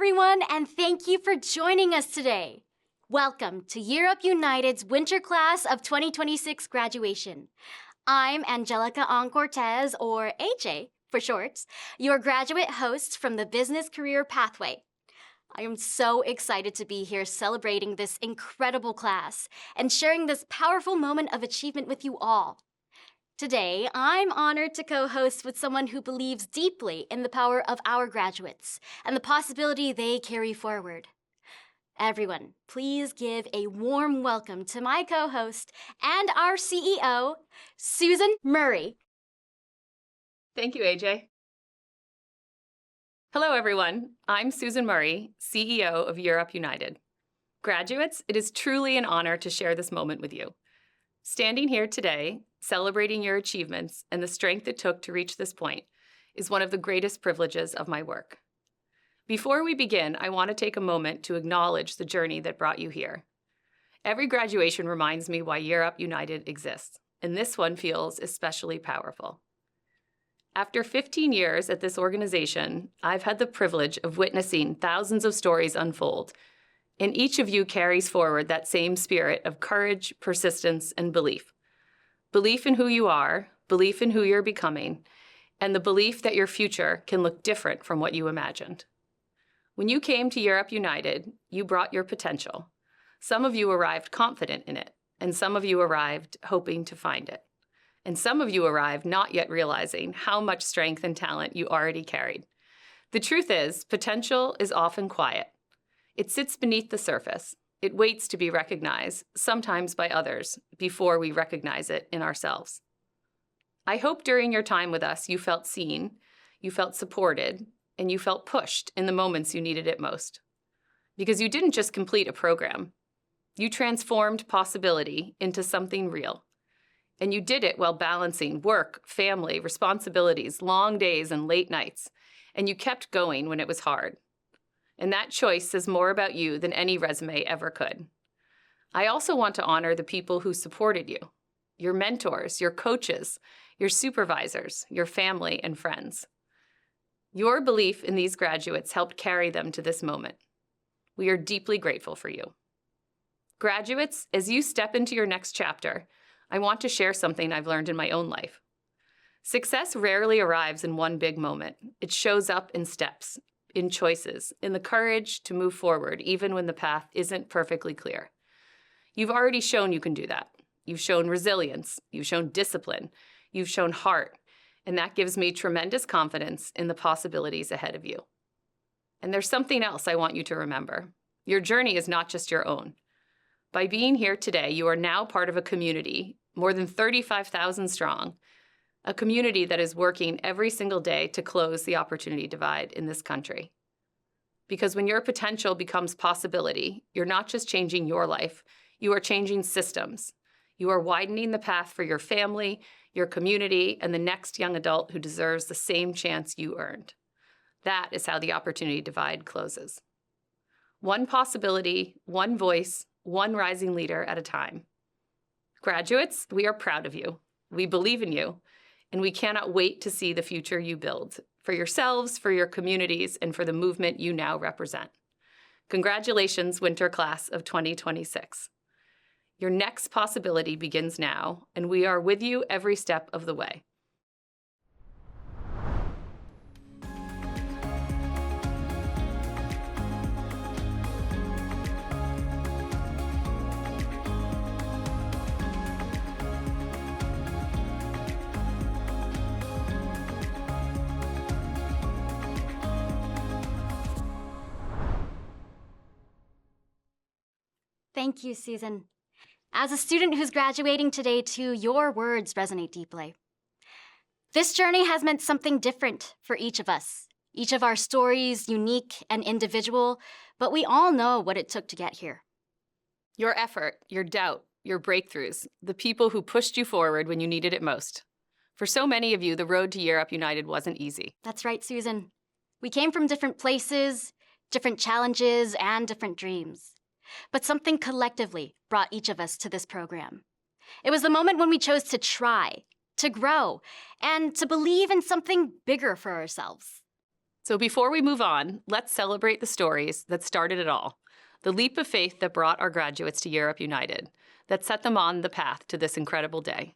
everyone, and thank you for joining us today. Welcome to Europe United's winter class of 2026 graduation. I'm Angelica Cortez, or AJ for short, your graduate host from the Business Career Pathway. I am so excited to be here celebrating this incredible class and sharing this powerful moment of achievement with you all. Today, I'm honored to co-host with someone who believes deeply in the power of our graduates and the possibility they carry forward. Everyone, please give a warm welcome to my co-host and our CEO, Susan Murray. Thank you, AJ. Hello, everyone. I'm Susan Murray, CEO of Europe United. Graduates, it is truly an honor to share this moment with you. Standing here today, celebrating your achievements and the strength it took to reach this point is one of the greatest privileges of my work. Before we begin, I want to take a moment to acknowledge the journey that brought you here. Every graduation reminds me why Europe United exists, and this one feels especially powerful. After 15 years at this organization, I've had the privilege of witnessing thousands of stories unfold, and each of you carries forward that same spirit of courage, persistence, and belief. Belief in who you are, belief in who you're becoming, and the belief that your future can look different from what you imagined. When you came to Europe United, you brought your potential. Some of you arrived confident in it, and some of you arrived hoping to find it. And some of you arrived not yet realizing how much strength and talent you already carried. The truth is, potential is often quiet. It sits beneath the surface. It waits to be recognized, sometimes by others, before we recognize it in ourselves. I hope during your time with us you felt seen, you felt supported, and you felt pushed in the moments you needed it most. Because you didn't just complete a program. You transformed possibility into something real. And you did it while balancing work, family, responsibilities, long days, and late nights. And you kept going when it was hard. And that choice says more about you than any resume ever could. I also want to honor the people who supported you, your mentors, your coaches, your supervisors, your family, and friends. Your belief in these graduates helped carry them to this moment. We are deeply grateful for you. Graduates, as you step into your next chapter, I want to share something I've learned in my own life. Success rarely arrives in one big moment. It shows up in steps, in choices, in the courage to move forward, even when the path isn't perfectly clear. You've already shown you can do that. You've shown resilience. You've shown discipline. You've shown heart. And that gives me tremendous confidence in the possibilities ahead of you. And there's something else I want you to remember. Your journey is not just your own. By being here today, you are now part of a community, more than 35,000 strong, a community that is working every single day to close the opportunity divide in this country. Because when your potential becomes possibility, you're not just changing your life, you are changing systems. You are widening the path for your family, your community, and the next young adult who deserves the same chance you earned. That is how the opportunity divide closes. One possibility, one voice, one rising leader at a time. Graduates, we are proud of you. We believe in you, and we cannot wait to see the future you build for yourselves, for your communities, and for the movement you now represent. Congratulations, winter class of 2026. Your next possibility begins now, and we are with you every step of the way. Thank you, Susan. As a student who's graduating today too, your words resonate deeply. This journey has meant something different for each of us. Each of our stories, unique and individual, but we all know what it took to get here. Your effort, your doubt, your breakthroughs, the people who pushed you forward when you needed it most. For so many of you, the road to Europe United wasn't easy. That's right, Susan. We came from different places, different challenges, and different dreams. But something collectively brought each of us to this program. It was the moment when we chose to try, to grow, and to believe in something bigger for ourselves. So before we move on, let's celebrate the stories that started it all. The leap of faith that brought our graduates to Europe United, that set them on the path to this incredible day.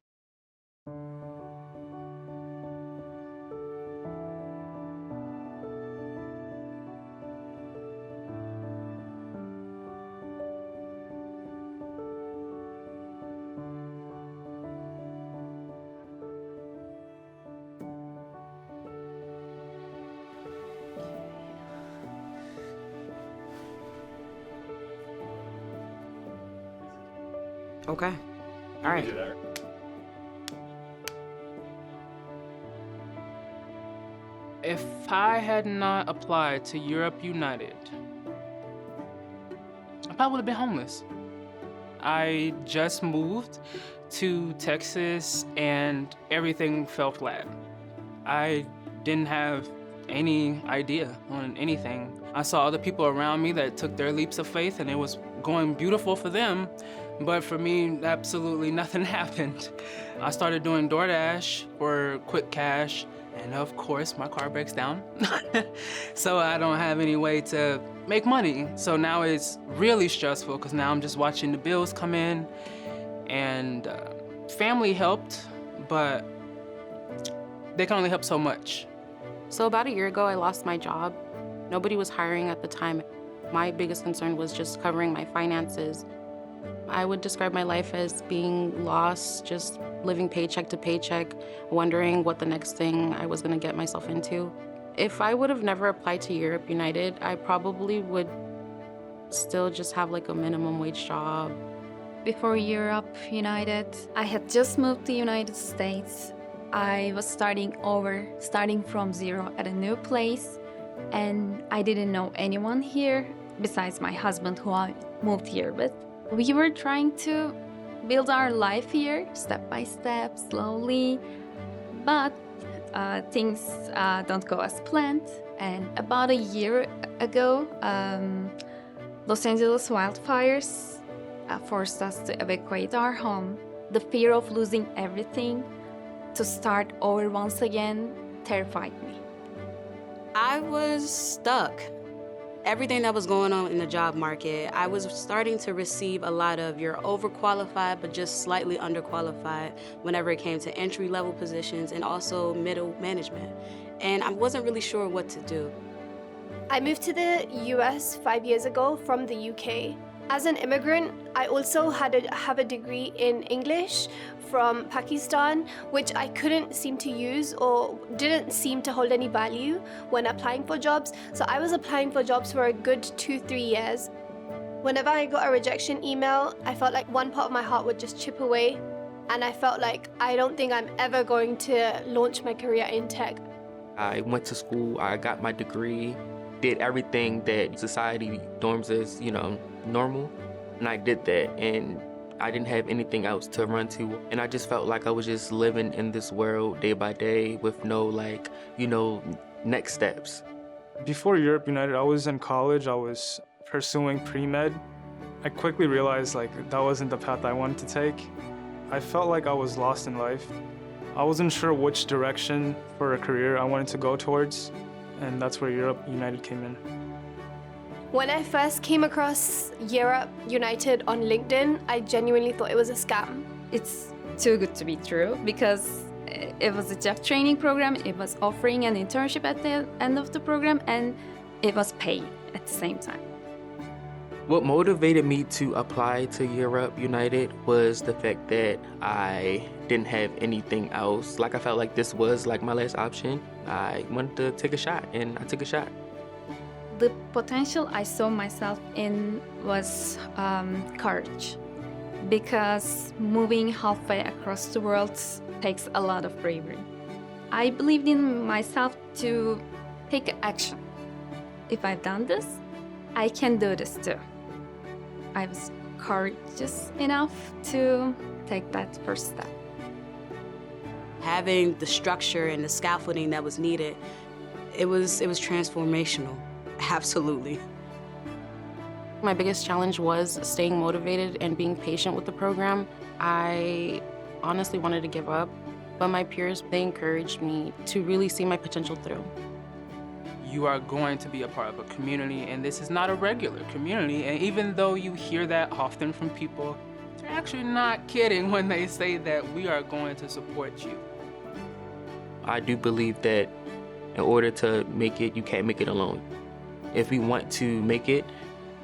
Okay. All right. If I had not applied to Europe United, I probably would have been homeless. I just moved to Texas and everything fell flat. I didn't have any idea on anything. I saw other people around me that took their leaps of faith and it was going beautiful for them, but for me, absolutely nothing happened. I started doing DoorDash for quick cash, and of course, my car breaks down. So I don't have any way to make money. So now it's really stressful because now I'm just watching the bills come in, and family helped, but they can only help so much. So about a year ago, I lost my job. Nobody was hiring at the time. My biggest concern was just covering my finances. I would describe my life as being lost, just living paycheck to paycheck, wondering what the next thing I was going to get myself into. If I would have never applied to Europe United, I probably would still just have like a minimum wage job. Before Europe United, I had just moved to the United States. I was starting over, starting from zero at a new place, and I didn't know anyone here besides my husband who I moved here with. We were trying to build our life here step by step, slowly, but things don't go as planned. And about a year ago, Los Angeles wildfires forced us to evacuate our home. The fear of losing everything to start over once again terrified me. I was stuck. Everything that was going on in the job market, I was starting to receive a lot of "you're overqualified but just slightly underqualified" whenever it came to entry-level positions and also middle management. And I wasn't really sure what to do. I moved to the US 5 years ago from the UK. As an immigrant, I also have a degree in English from Pakistan, which I couldn't seem to use or didn't seem to hold any value when applying for jobs. So I was applying for jobs for a good 2-3 years. Whenever I got a rejection email, I felt like one part of my heart would just chip away. And I felt like I don't think I'm ever going to launch my career in tech. I went to school, I got my degree, did everything that society norms as, normal. And I did that, and I didn't have anything else to run to. And I just felt like I was just living in this world day by day with no, next steps. Before Europe United, I was in college. I was pursuing pre-med. I quickly realized that wasn't the path I wanted to take. I felt like I was lost in life. I wasn't sure which direction for a career I wanted to go towards, and that's where Europe United came in. When I first came across Europe United on LinkedIn, I genuinely thought it was a scam. It's too good to be true because it was a job training program, it was offering an internship at the end of the program, and it was paid at the same time. What motivated me to apply to Europe United was the fact that I didn't have anything else. I felt like this was my last option. I wanted to take a shot, and I took a shot. The potential I saw myself in was courage, because moving halfway across the world takes a lot of bravery. I believed in myself to take action. If I've done this, I can do this too. I was courageous enough to take that first step. Having the structure and the scaffolding that was needed, it was transformational. Absolutely. My biggest challenge was staying motivated and being patient with the program. I honestly wanted to give up, but my peers, they encouraged me to really see my potential through. you are going to be a part of a community, and this is not a regular community. And even though you hear that often from people, they're actually not kidding when they say that we are going to support you. I do believe that in order to make it, you can't make it alone. If we want to make it,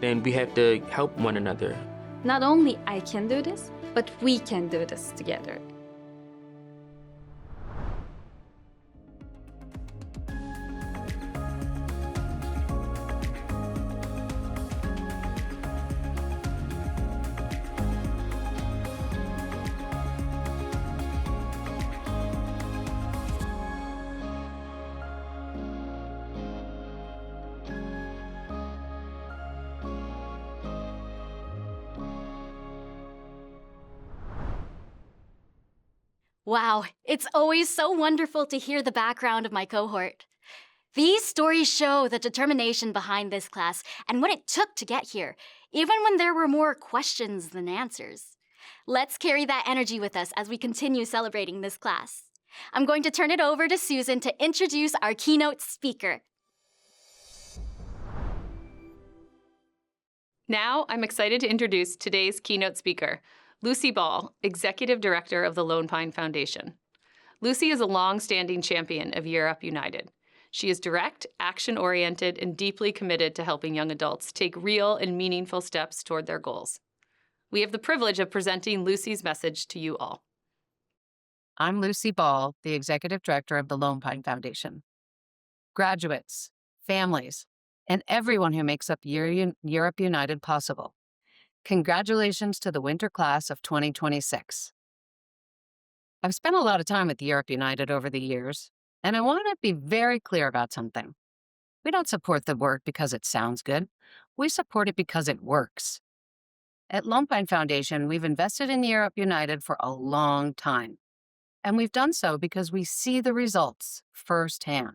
then we have to help one another. Not only I can do this, but we can do this together. Wow, it's always so wonderful to hear the background of my cohort. These stories show the determination behind this class and what it took to get here, even when there were more questions than answers. Let's carry that energy with us as we continue celebrating this class. I'm going to turn it over to Susan to introduce our keynote speaker. Now, I'm excited to introduce today's keynote speaker, Lucy Ball, Executive Director of the Lone Pine Foundation. Lucy is a long-standing champion of Year Up United. She is direct, action-oriented, and deeply committed to helping young adults take real and meaningful steps toward their goals. We have the privilege of presenting Lucy's message to you all. I'm Lucy Ball, the Executive Director of the Lone Pine Foundation. Graduates, families, and everyone who makes up Year Up United possible. Congratulations to the winter class of 2026. I've spent a lot of time with Year Up United over the years, and I want to be very clear about something. We don't support the work because it sounds good. We support it because it works. At Lone Pine Foundation, we've invested in Year Up United for a long time, and we've done so because we see the results firsthand,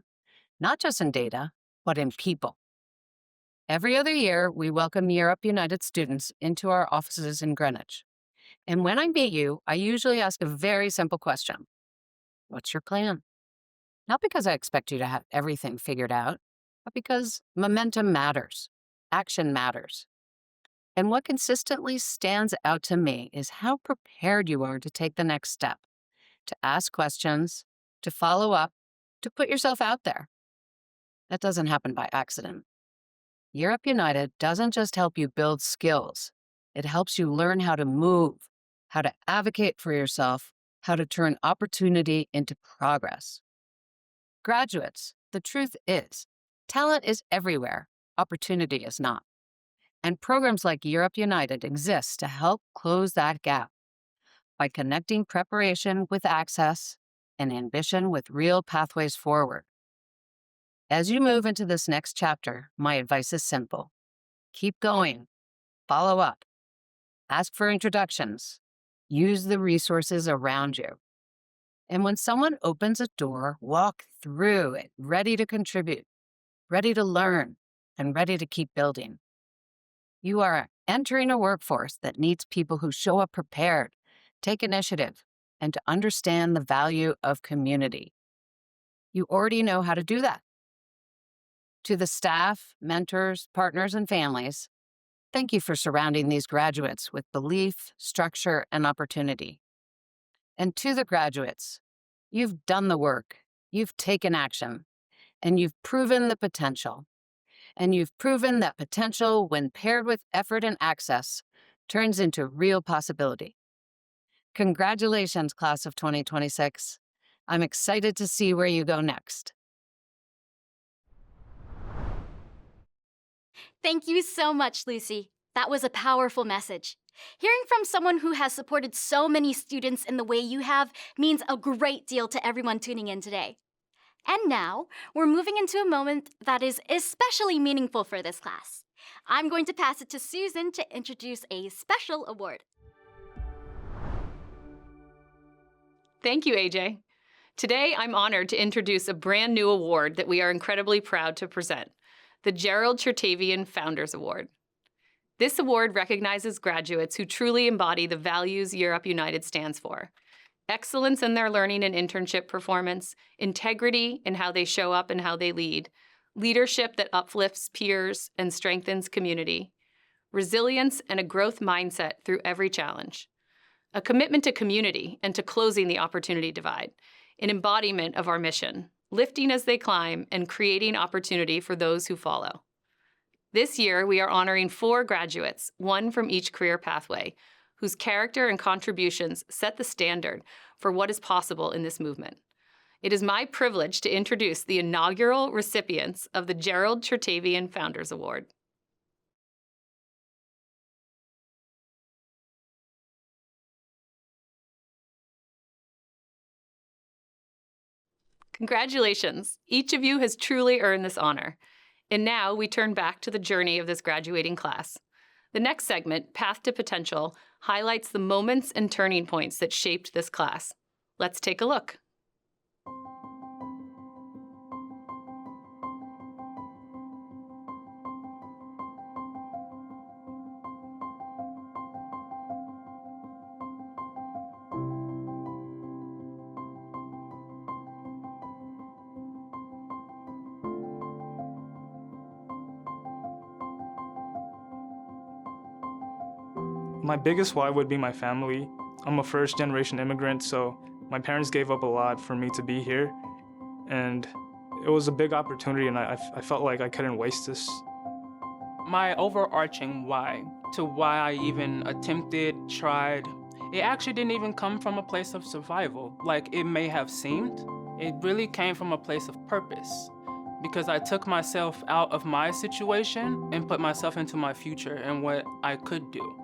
not just in data, but in people. Every other year, we welcome Year Up United students into our offices in Greenwich. And when I meet you, I usually ask a very simple question. What's your plan? Not because I expect you to have everything figured out, but because momentum matters, action matters. And what consistently stands out to me is how prepared you are to take the next step, to ask questions, to follow up, to put yourself out there. That doesn't happen by accident. Year Up United doesn't just help you build skills. It helps you learn how to move, how to advocate for yourself, how to turn opportunity into progress. Graduates, the truth is, talent is everywhere, opportunity is not. And programs like Year Up United exist to help close that gap by connecting preparation with access and ambition with real pathways forward. As you move into this next chapter, my advice is simple. Keep going, follow up, ask for introductions, use the resources around you. And when someone opens a door, walk through it, ready to contribute, ready to learn, and ready to keep building. You are entering a workforce that needs people who show up prepared, take initiative, and to understand the value of community. You already know how to do that. To the staff, mentors, partners, and families, thank you for surrounding these graduates with belief, structure, and opportunity. And to the graduates, you've done the work, you've taken action, and you've proven the potential. And you've proven that potential, when paired with effort and access, turns into real possibility. Congratulations, class of 2026. I'm excited to see where you go next. Thank you so much, Lucy. That was a powerful message. Hearing from someone who has supported so many students in the way you have means a great deal to everyone tuning in today. And now, we're moving into a moment that is especially meaningful for this class. I'm going to pass it to Susan to introduce a special award. Thank you, AJ. Today, I'm honored to introduce a brand new award that we are incredibly proud to present, the Gerald Chertavian Founders Award. This award recognizes graduates who truly embody the values Year Up United stands for. Excellence in their learning and internship performance, integrity in how they show up and how they lead, leadership that uplifts peers and strengthens community, resilience and a growth mindset through every challenge, a commitment to community and to closing the opportunity divide, an embodiment of our mission, lifting as they climb and creating opportunity for those who follow. This year, we are honoring 4 graduates, one from each career pathway, whose character and contributions set the standard for what is possible in this movement. It is my privilege to introduce the inaugural recipients of the Gerald Chertavian Founders Award. Congratulations! Each of you has truly earned this honor. And now we turn back to the journey of this graduating class. The next segment, Path to Potential, highlights the moments and turning points that shaped this class. Let's take a look. My biggest why would be my family. I'm a first-generation immigrant, so my parents gave up a lot for me to be here. And it was a big opportunity, and I felt like I couldn't waste this. My overarching why, to why I even attempted, tried, it actually didn't even come from a place of survival, like it may have seemed. It really came from a place of purpose, because I took myself out of my situation and put myself into my future and what I could do.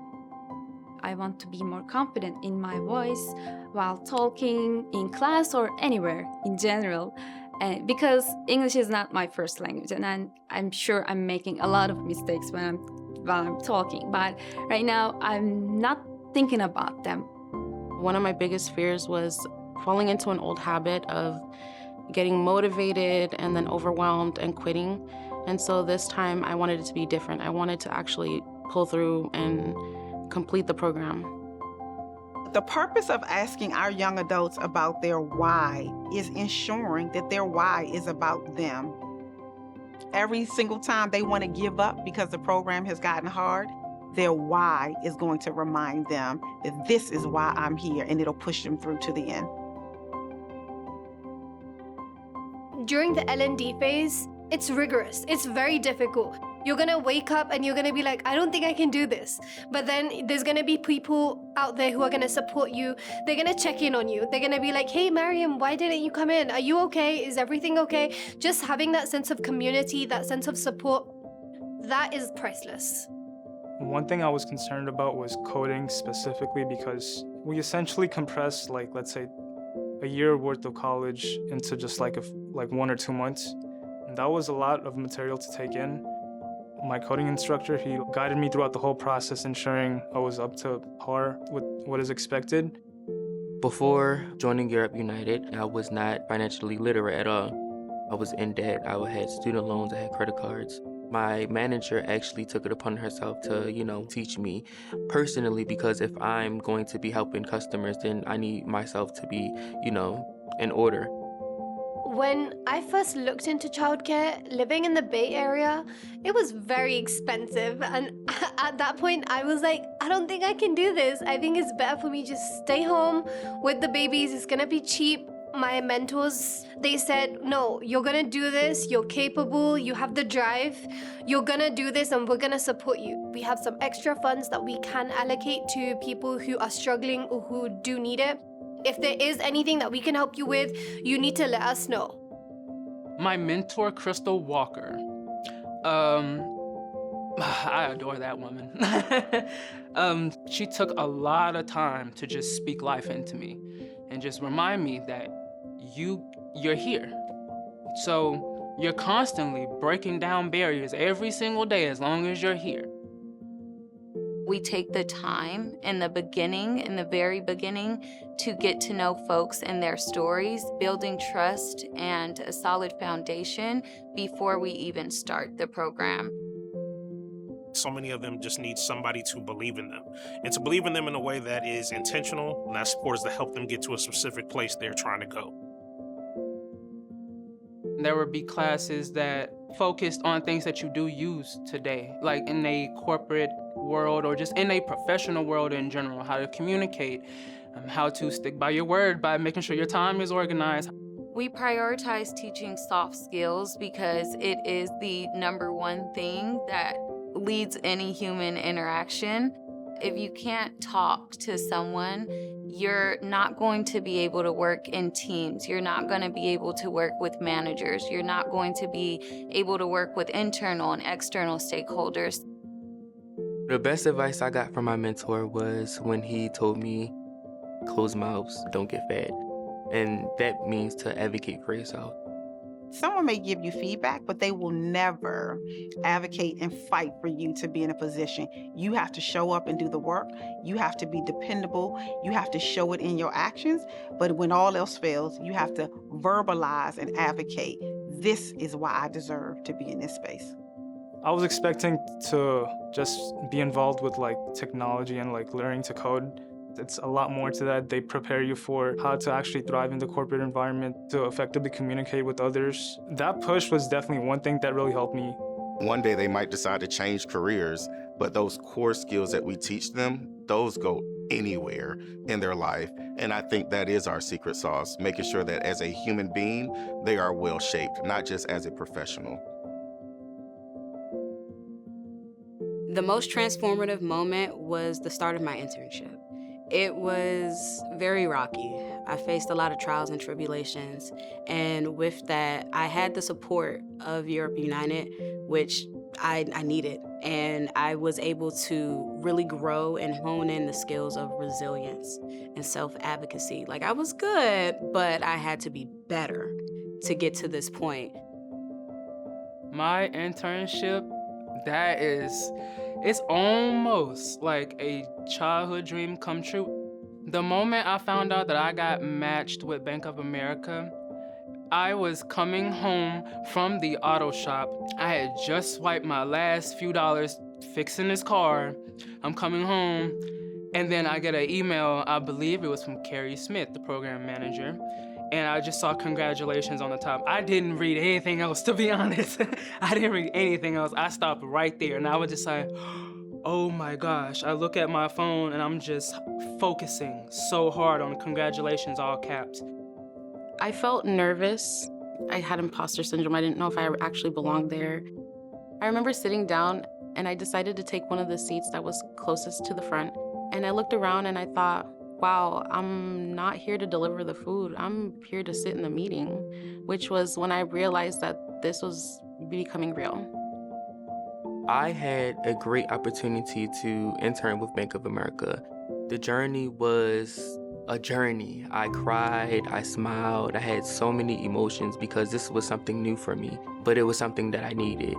I want to be more confident in my voice while talking in class or anywhere in general. And because English is not my first language, and I'm sure I'm making a lot of mistakes while I'm talking. But right now, I'm not thinking about them. One of my biggest fears was falling into an old habit of getting motivated and then overwhelmed and quitting. And so this time, I wanted it to be different. I wanted to actually pull through and complete the program. The purpose of asking our young adults about their why is ensuring that their why is about them. Every single time they want to give up because the program has gotten hard, their why is going to remind them that this is why I'm here, and it'll push them through to the end. During the L&D phase, it's rigorous. It's very difficult. You're gonna wake up and you're gonna be like, I don't think I can do this. But then there's gonna be people out there who are gonna support you. They're gonna check in on you. They're gonna be like, hey, Mariam, why didn't you come in? Are you okay? Is everything okay? Just having that sense of community, that sense of support, that is priceless. One thing I was concerned about was coding specifically, because we essentially compressed, like, let's say, a year worth of college into just like 1 or 2 months. And that was a lot of material to take in. My coding instructor, he guided me throughout the whole process, ensuring I was up to par with what is expected. Before joining Europe United, I was not financially literate at all. I was in debt. I had student loans, I had credit cards. My manager actually took it upon herself to, teach me personally, because if I'm going to be helping customers, then I need myself to be, in order. When I first looked into childcare, living in the Bay Area, it was very expensive. And at that point, I was like, I don't think I can do this. I think it's better for me just stay home with the babies. It's gonna be cheap. My mentors, they said, no, you're gonna do this. You're capable. You have the drive. You're gonna do this, and we're gonna support you. We have some extra funds that we can allocate to people who are struggling or who do need it. If there is anything that we can help you with, you need to let us know. My mentor, Crystal Walker. I adore that woman. She took a lot of time to just speak life into me and just remind me that you're here. So you're constantly breaking down barriers every single day as long as you're here. We take the time in the very beginning, to get to know folks and their stories, building trust and a solid foundation before we even start the program. So many of them just need somebody to believe in them, and to believe in them in a way that is intentional, and that support is to help them get to a specific place they're trying to go. There would be classes that focused on things that you do use today, like in a corporate world or just in a professional world in general, how to communicate, how to stick by your word by making sure your time is organized. We prioritize teaching soft skills because it is the #1 thing that leads any human interaction. If you can't talk to someone, you're not going to be able to work in teams. You're not going to be able to work with managers. You're not going to be able to work with internal and external stakeholders. The best advice I got from my mentor was when he told me, closed mouths don't get fed. And that means to advocate for yourself. Someone may give you feedback, but they will never advocate and fight for you to be in a position. You have to show up and do the work. You have to be dependable. You have to show it in your actions. But when all else fails, you have to verbalize and advocate. This is why I deserve to be in this space. I was expecting to just be involved with like technology and like learning to code. It's a lot more to that. They prepare you for how to actually thrive in the corporate environment, to effectively communicate with others. That push was definitely one thing that really helped me. One day they might decide to change careers, but those core skills that we teach them, those go anywhere in their life. And I think that is our secret sauce, making sure that as a human being, they are well shaped, not just as a professional. The most transformative moment was the start of my internship. It was very rocky. I faced a lot of trials and tribulations, and with that, I had the support of Europe United, which I needed, and I was able to really grow and hone in the skills of resilience and self-advocacy. Like, I was good, but I had to be better to get to this point. My internship, it's almost like a childhood dream come true. The moment I found out that I got matched with Bank of America, I was coming home from the auto shop. I had just swiped my last few dollars fixing this car. I'm coming home, and then I get an email, I believe it was from Carrie Smith, the program manager, and I just saw congratulations on the top. I didn't read anything else, to be honest. I didn't read anything else. I stopped right there, and I was just like, oh my gosh. I look at my phone, and I'm just focusing so hard on congratulations, all caps. I felt nervous. I had imposter syndrome. I didn't know if I actually belonged there. I remember sitting down, and I decided to take one of the seats that was closest to the front. And I looked around, and I thought, wow, I'm not here to deliver the food. I'm here to sit in the meeting, which was when I realized that this was becoming real. I had a great opportunity to intern with Bank of America. The journey was a journey. I cried, I smiled, I had so many emotions because this was something new for me, but it was something that I needed.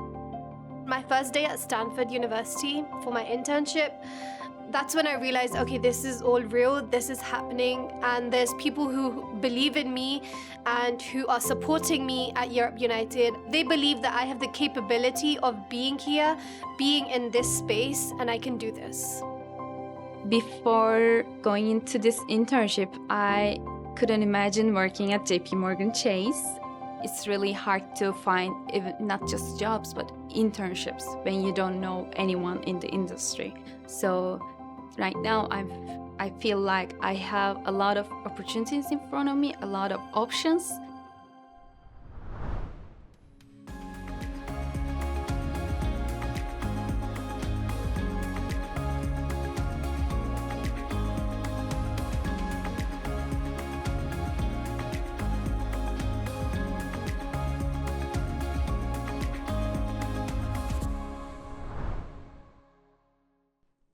My first day at Stanford University for my internship, that's when I realized, okay, this is all real, this is happening, and there's people who believe in me and who are supporting me at Europe United. They believe that I have the capability of being here, being in this space, and I can do this. Before going into this internship, I couldn't imagine working at JP Morgan Chase. It's really hard to find even not just jobs, but internships when you don't know anyone in the industry. So right now, I feel like I have a lot of opportunities in front of me, a lot of options.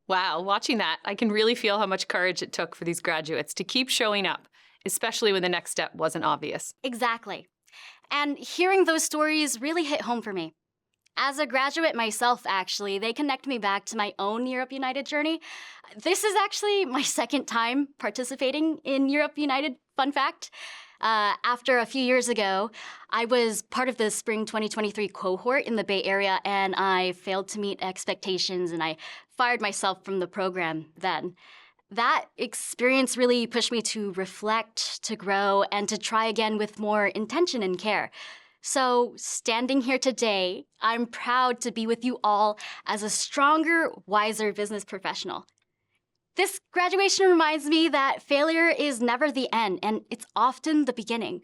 Wow, watching that, I can really feel how much courage it took for these graduates to keep showing up, especially when the next step wasn't obvious. Exactly. And hearing those stories really hit home for me. As a graduate myself, actually, they connect me back to my own Europe United journey. This is actually my second time participating in Europe United, fun fact. After a few years ago, I was part of the spring 2023 cohort in the Bay Area, and I failed to meet expectations, and I fired myself from the program then. That experience really pushed me to reflect, to grow, and to try again with more intention and care. So, standing here today, I'm proud to be with you all as a stronger, wiser business professional. This graduation reminds me that failure is never the end, and it's often the beginning.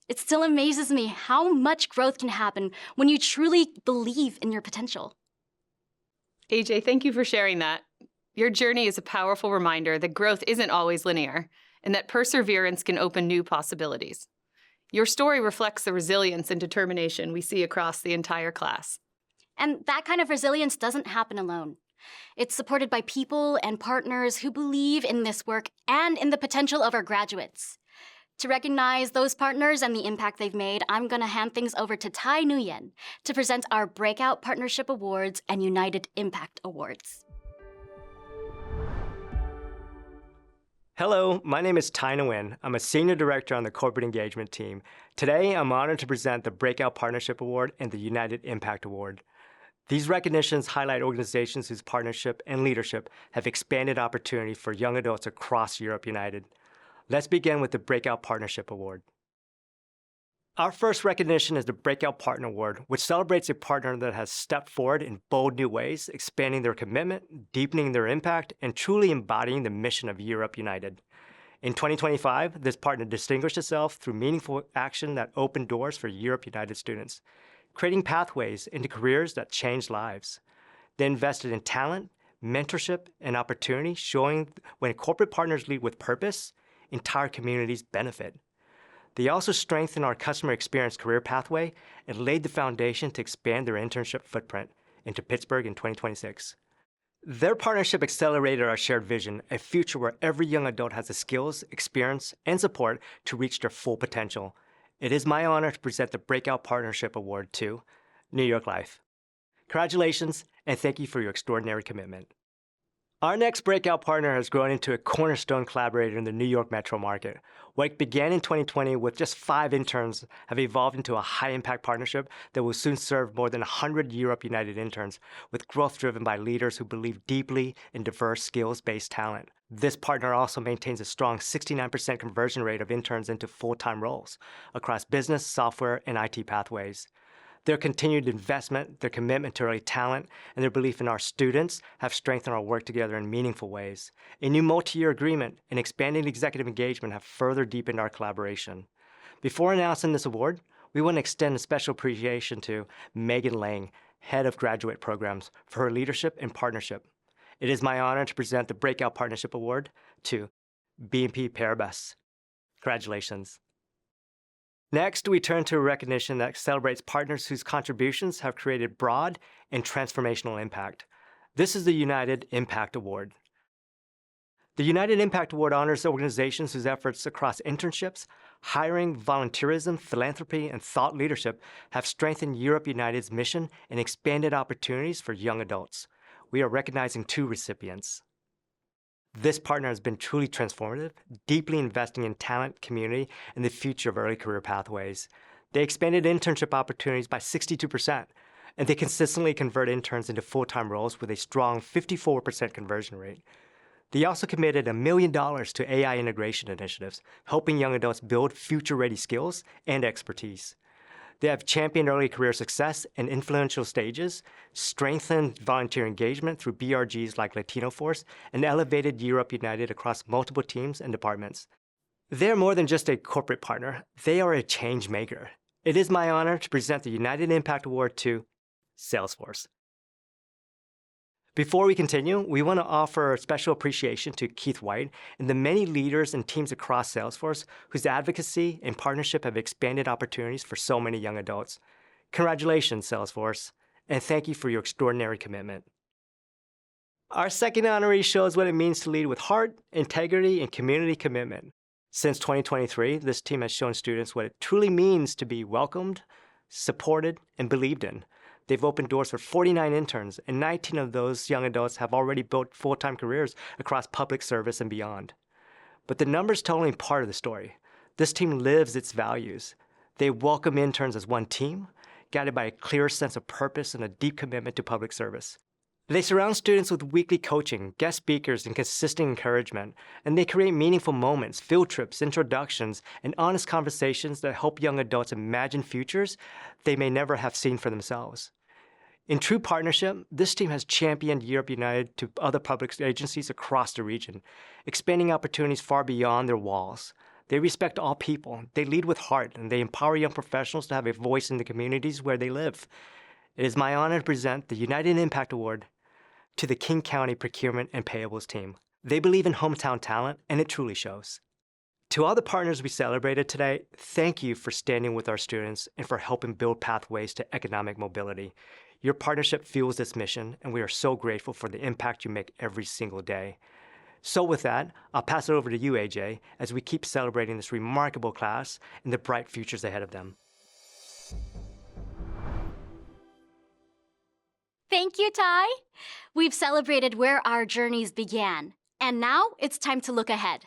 It still amazes me how much growth can happen when you truly believe in your potential. AJ, thank you for sharing that. Your journey is a powerful reminder that growth isn't always linear and that perseverance can open new possibilities. Your story reflects the resilience and determination we see across the entire class. And that kind of resilience doesn't happen alone. It's supported by people and partners who believe in this work and in the potential of our graduates. To recognize those partners and the impact they've made, I'm going to hand things over to Tai Nguyen to present our Breakout Partnership Awards and United Impact Awards. Hello, my name is Tai Nguyen. I'm a Senior Director on the Corporate Engagement team. Today, I'm honored to present the Breakout Partnership Award and the United Impact Award. These recognitions highlight organizations whose partnership and leadership have expanded opportunity for young adults across Europe United. Let's begin with the Breakout Partnership Award. Our first recognition is the Breakout Partner Award, which celebrates a partner that has stepped forward in bold new ways, expanding their commitment, deepening their impact, and truly embodying the mission of Europe United. In 2025, this partner distinguished itself through meaningful action that opened doors for Europe United students, creating pathways into careers that changed lives. They invested in talent, mentorship, and opportunity, showing when corporate partners lead with purpose, entire communities benefit. They also strengthened our customer experience career pathway and laid the foundation to expand their internship footprint into Pittsburgh in 2026. Their partnership accelerated our shared vision, a future where every young adult has the skills, experience, and support to reach their full potential. It is my honor to present the Breakout Partnership Award to New York Life. Congratulations, and thank you for your extraordinary commitment. Our next breakout partner has grown into a cornerstone collaborator in the New York metro market. What began in 2020 with just 5 interns have evolved into a high-impact partnership that will soon serve more than 100 Europe United interns, with growth driven by leaders who believe deeply in diverse skills-based talent. This partner also maintains a strong 69% conversion rate of interns into full-time roles across business, software, and IT pathways. Their continued investment, their commitment to early talent, and their belief in our students have strengthened our work together in meaningful ways. A new multi-year agreement and expanding executive engagement have further deepened our collaboration. Before announcing this award, we want to extend a special appreciation to Megan Lang, Head of Graduate Programs, for her leadership and partnership. It is my honor to present the Breakout Partnership Award to BNP Paribas. Congratulations. Next, we turn to a recognition that celebrates partners whose contributions have created broad and transformational impact. This is the United Impact Award. The United Impact Award honors organizations whose efforts across internships, hiring, volunteerism, philanthropy, and thought leadership have strengthened Europe United's mission and expanded opportunities for young adults. We are recognizing 2 recipients. This partner has been truly transformative, deeply investing in talent, community, and the future of early career pathways. They expanded internship opportunities by 62%, and they consistently convert interns into full-time roles with a strong 54% conversion rate. They also committed $1 million to AI integration initiatives, helping young adults build future-ready skills and expertise. They have championed early career success in influential stages, strengthened volunteer engagement through BRGs like Latino Force, and elevated Europe United across multiple teams and departments. They're more than just a corporate partner. They are a change maker. It is my honor to present the United Impact Award to Salesforce. Before we continue, we want to offer a special appreciation to Keith White and the many leaders and teams across Salesforce whose advocacy and partnership have expanded opportunities for so many young adults. Congratulations, Salesforce, and thank you for your extraordinary commitment. Our second honoree shows what it means to lead with heart, integrity, and community commitment. Since 2023, this team has shown students what it truly means to be welcomed, supported, and believed in. They've opened doors for 49 interns, and 19 of those young adults have already built full-time careers across public service and beyond. But the numbers tell only part of the story. This team lives its values. They welcome interns as one team, guided by a clear sense of purpose and a deep commitment to public service. They surround students with weekly coaching, guest speakers, and consistent encouragement, and they create meaningful moments, field trips, introductions, and honest conversations that help young adults imagine futures they may never have seen for themselves. In true partnership, this team has championed Europe United to other public agencies across the region, expanding opportunities far beyond their walls. They respect all people, they lead with heart, and they empower young professionals to have a voice in the communities where they live. It is my honor to present the United Impact Award to the King County Procurement and Payables team. They believe in hometown talent, and it truly shows. To all the partners we celebrated today, thank you for standing with our students and for helping build pathways to economic mobility. Your partnership fuels this mission, and we are so grateful for the impact you make every single day. So with that, I'll pass it over to you, AJ, as we keep celebrating this remarkable class and the bright futures ahead of them. Thank you, Ty. We've celebrated where our journeys began, and now it's time to look ahead.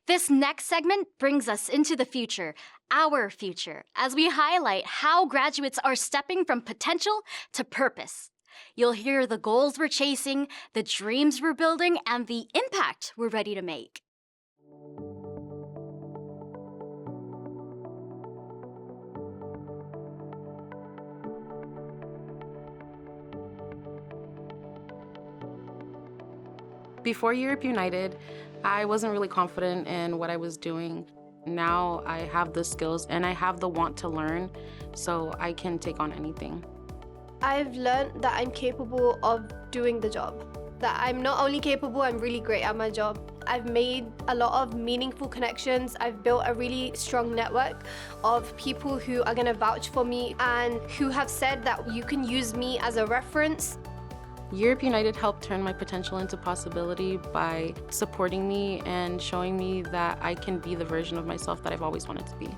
This next segment brings us into the future, our future, as we highlight how graduates are stepping from potential to purpose. You'll hear the goals we're chasing, the dreams we're building, and the impact we're ready to make. Before Europe United, I wasn't really confident in what I was doing. Now I have the skills and I have the want to learn, so I can take on anything. I've learned that I'm capable of doing the job. That I'm not only capable, I'm really great at my job. I've made a lot of meaningful connections. I've built a really strong network of people who are gonna vouch for me and who have said that you can use me as a reference. Europe United helped turn my potential into possibility by supporting me and showing me that I can be the version of myself that I've always wanted to be.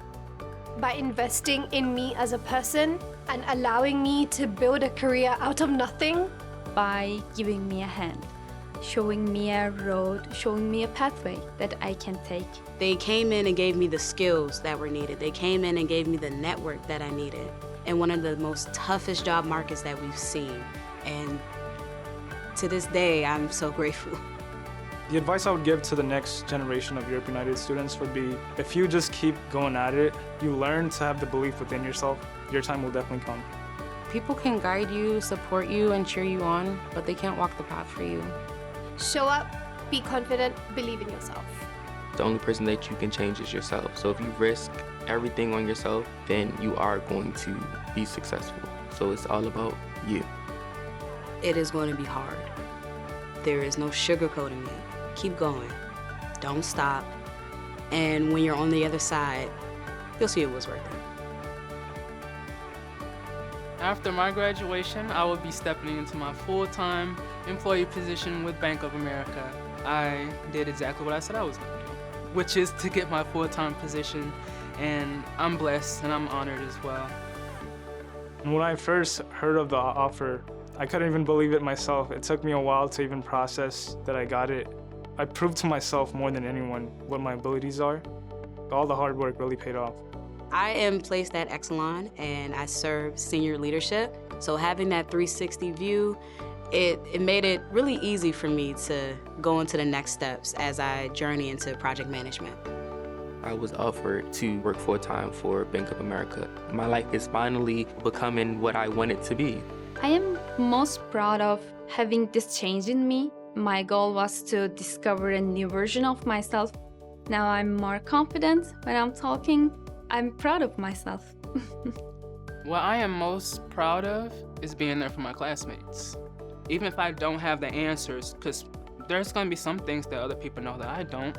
By investing in me as a person and allowing me to build a career out of nothing. By giving me a hand, showing me a road, showing me a pathway that I can take. They came in and gave me the skills that were needed. They came in and gave me the network that I needed in one of the most toughest job markets that we've seen. And to this day, I'm so grateful. The advice I would give to the next generation of Europe United students would be, if you just keep going at it, you learn to have the belief within yourself, your time will definitely come. People can guide you, support you, and cheer you on, but they can't walk the path for you. Show up, be confident, believe in yourself. The only person that you can change is yourself. So if you risk everything on yourself, then you are going to be successful. So it's all about you. It is going to be hard. There is no sugarcoating it. Keep going. Don't stop. And when you're on the other side, you'll see it was worth it. After my graduation, I will be stepping into my full-time employee position with Bank of America. I did exactly what I said I was going to do, which is to get my full-time position, and I'm blessed and I'm honored as well. And when I first heard of the offer, I couldn't even believe it myself. It took me a while to even process that I got it. I proved to myself more than anyone what my abilities are. All the hard work really paid off. I am placed at Exelon and I serve senior leadership. So having that 360 view, it made it really easy for me to go into the next steps as I journey into project management. I was offered to work full-time for Bank of America. My life is finally becoming what I want it to be. I am most proud of having this change in me. My goal was to discover a new version of myself. Now I'm more confident when I'm talking. I'm proud of myself. What I am most proud of is being there for my classmates. Even if I don't have the answers, because there's going to be some things that other people know that I don't.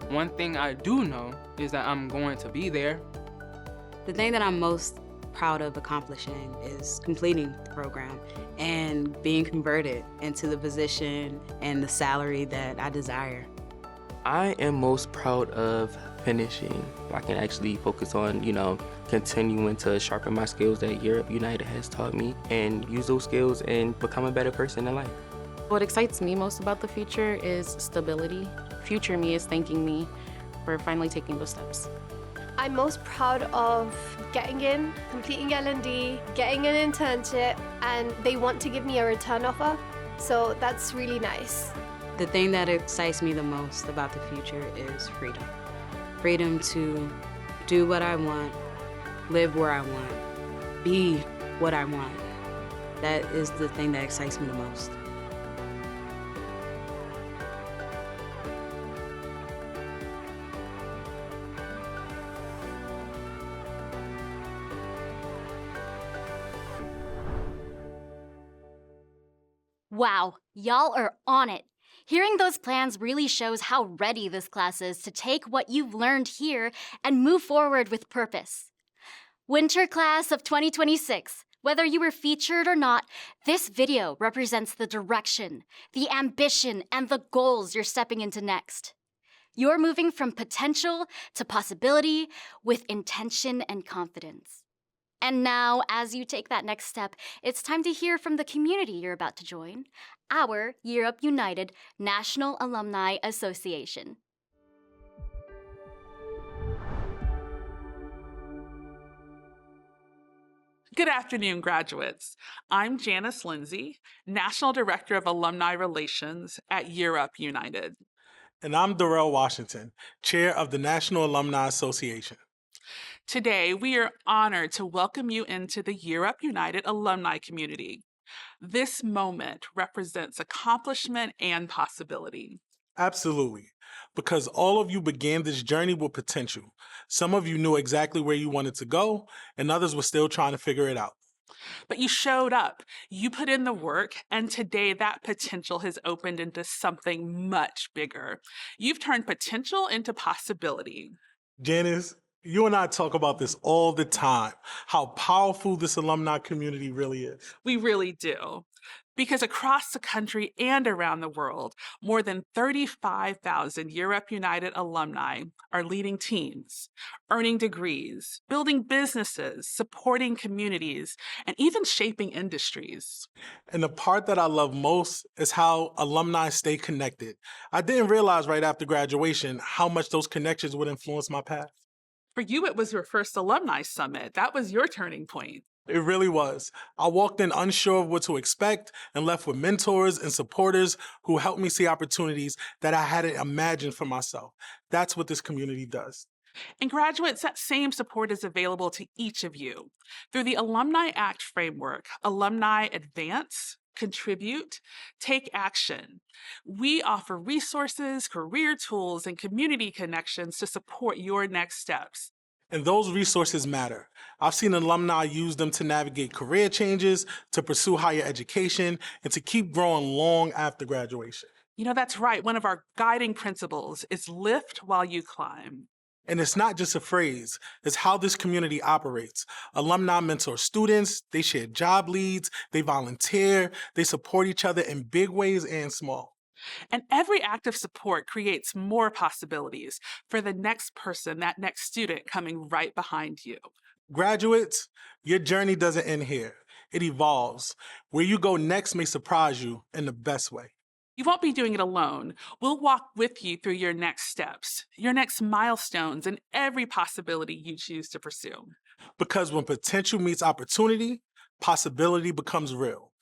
One thing I do know is that I'm going to be there. The thing that I'm most proud of accomplishing is completing the program and being converted into the position and the salary that I desire. I am most proud of finishing. I can actually focus on, continuing to sharpen my skills that Europe United has taught me and use those skills and become a better person in life. What excites me most about the future is stability. Future me is thanking me for finally taking those steps. I'm most proud of getting in, completing L&D, getting an internship, and they want to give me a return offer. So that's really nice. The thing that excites me the most about the future is freedom. Freedom to do what I want, live where I want, be what I want. That is the thing that excites me the most. Wow, y'all are on it. Hearing those plans really shows how ready this class is to take what you've learned here and move forward with purpose. Winter Class of 2026, whether you were featured or not, this video represents the direction, the ambition, and the goals you're stepping into next. You're moving from potential to possibility with intention and confidence. And now, as you take that next step, it's time to hear from the community you're about to join, our Europe United National Alumni Association. Good afternoon, graduates. I'm Janice Lindsay, National Director of Alumni Relations at Europe United. And I'm Darrell Washington, Chair of the National Alumni Association. Today, we are honored to welcome you into the Europe United alumni community. This moment represents accomplishment and possibility. Absolutely, because all of you began this journey with potential. Some of you knew exactly where you wanted to go, and others were still trying to figure it out. But you showed up, you put in the work, and today that potential has opened into something much bigger. You've turned potential into possibility. Janice, you and I talk about this all the time, how powerful this alumni community really is. We really do. Because across the country and around the world, more than 35,000 Europe United alumni are leading teams, earning degrees, building businesses, supporting communities, and even shaping industries. And the part that I love most is how alumni stay connected. I didn't realize right after graduation how much those connections would influence my path. For you, it was your first alumni summit. That was your turning point. It really was. I walked in unsure of what to expect and left with mentors and supporters who helped me see opportunities that I hadn't imagined for myself. That's what this community does. And graduates, that same support is available to each of you. Through the Alumni Act framework, alumni advance, contribute, take action. We offer resources, career tools, and community connections to support your next steps. And those resources matter. I've seen alumni use them to navigate career changes, to pursue higher education, and to keep growing long after graduation. You know, that's right. One of our guiding principles is lift while you climb. And it's not just a phrase, it's how this community operates. Alumni mentor students, they share job leads, they volunteer, they support each other in big ways and small. And every act of support creates more possibilities for the next person, that next student coming right behind you. Graduates, your journey doesn't end here. It evolves. Where you go next may surprise you in the best way. You won't be doing it alone. We'll walk with you through your next steps, your next milestones, and every possibility you choose to pursue. Because when potential meets opportunity, possibility becomes real.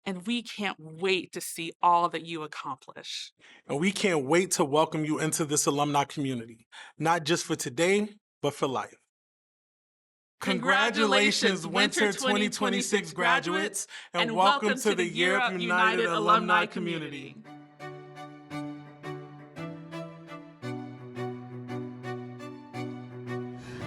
And we can't wait to see all that you accomplish. And we can't wait to welcome you into this alumni community, not just for today, but for life. Congratulations, Winter 2026 graduates, and welcome to the Europe United alumni community.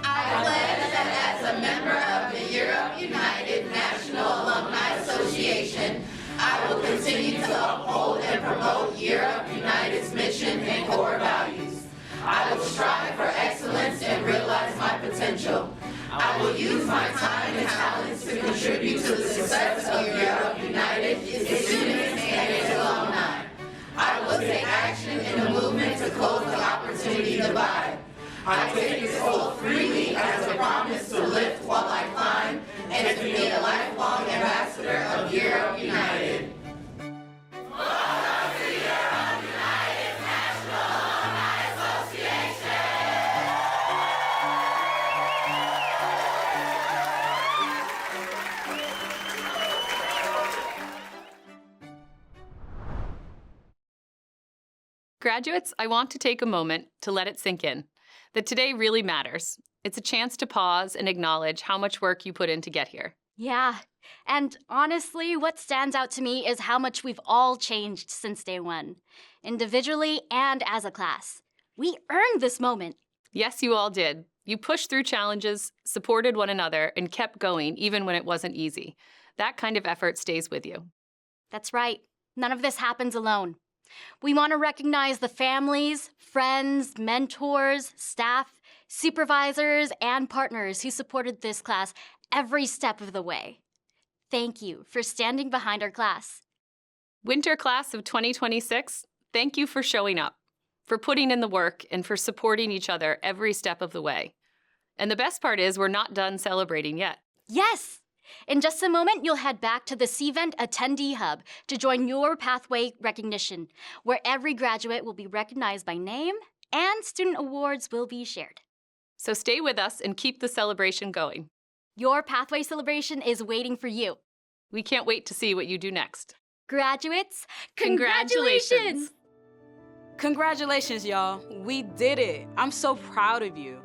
I pledge that as a member of the Europe United National Alumni Association, I will continue to uphold and promote Europe United's mission and core values. I will strive for excellence and realize my potential. I will use my time and talents to contribute to the success of Europe United, its students, and its alumni. I will take action in the movement to close the opportunity divide. I take this oath freely as a promise to lift while I climb and to be a lifelong ambassador of Europe United. Welcome to Europe United National Alumni Association! Graduates, I want to take a moment to let it sink in that today really matters. It's a chance to pause and acknowledge how much work you put in to get here. Yeah, and honestly, what stands out to me is how much we've all changed since day one, individually and as a class. We earned this moment. Yes, you all did. You pushed through challenges, supported one another, and kept going even when it wasn't easy. That kind of effort stays with you. That's right. None of this happens alone. We want to recognize the families, friends, mentors, staff, supervisors, and partners who supported this class every step of the way. Thank you for standing behind our class. Winter class of 2026, thank you for showing up, for putting in the work, and for supporting each other every step of the way. And the best part is we're not done celebrating yet. Yes! In just a moment, you'll head back to the CVent Attendee Hub to join your pathway recognition, where every graduate will be recognized by name and student awards will be shared. So stay with us and keep the celebration going. Your pathway celebration is waiting for you. We can't wait to see what you do next. Graduates, congratulations! Congratulations, y'all. We did it. I'm so proud of you.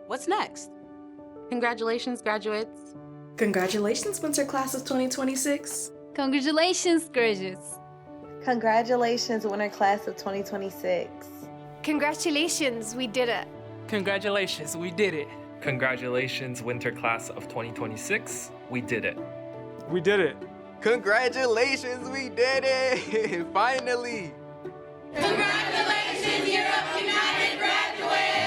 What's next? Congratulations, graduates. Congratulations, winter class of 2026. Congratulations, graduates. Congratulations, winter class of 2026. Congratulations, we did it. Congratulations, we did it. Congratulations, winter class of 2026. We did it. We did it. Congratulations, we did it! Finally! Congratulations, Europe United graduates!